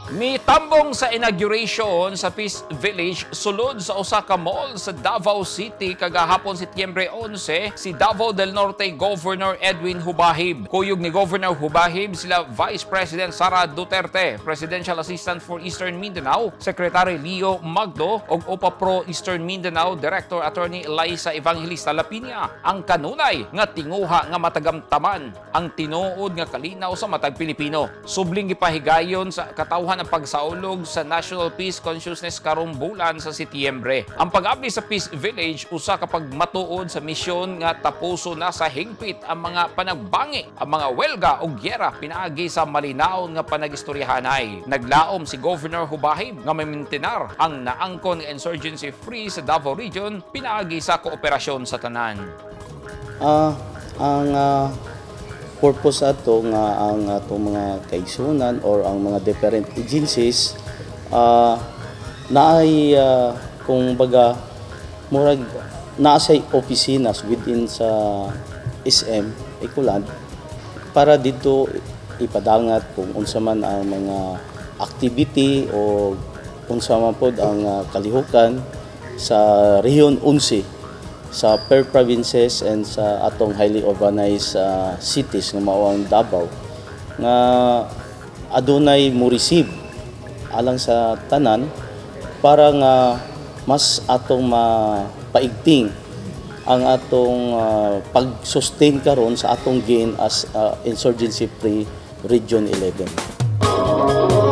Mitambong sa inauguration sa Peace Village sulod sa Osaka Mall sa Davao City kagahapon Setyembre 11 si Davao del Norte Governor Edwin Hubahib. Kuyog ni Governor Hubahib sila Vice President Sara Duterte, Presidential Assistant for Eastern Mindanao, Secretary Leo Magdo ug OPA Pro Eastern Mindanao Director Attorney Liza Evangelista Lapinia. Ang kanunay nga tinguha nga matagamtaman ang tinuod nga kalinaw sa matag Pilipino. Subling gipahigayon sa katawhan ang pagsaulog sa National Peace Consciousness karong bulan sa Setyembre. Ang pag-abli sa Peace Village usa kapag matuod sa misyon nga tapuso na sa hingpit ang mga panagbangi, ang mga welga o gyera pinaagi sa malinaon nga panagistoryahanay. Naglaom si Governor Hubahib nga mamintenar ang naangkon nga insurgency free sa Davao Region pinaagi sa kooperasyon sa tanan. Ang purpose ato nga ang atong mga kaigsunan or ang mga different agencies naay kung baga murag naasay oficinas within sa SM Ecoland para dito ipadangat kung unsa man ang mga activity o unsa man pod ang kalihukan sa Region 11 sa per provinces and sa atong highly urbanized cities nga mao ang Davao nga adunay mo receive alang sa tanan para nga mas atong mapaigting ang atong pag-sustain karon sa atong gain as insurgency free Region 11.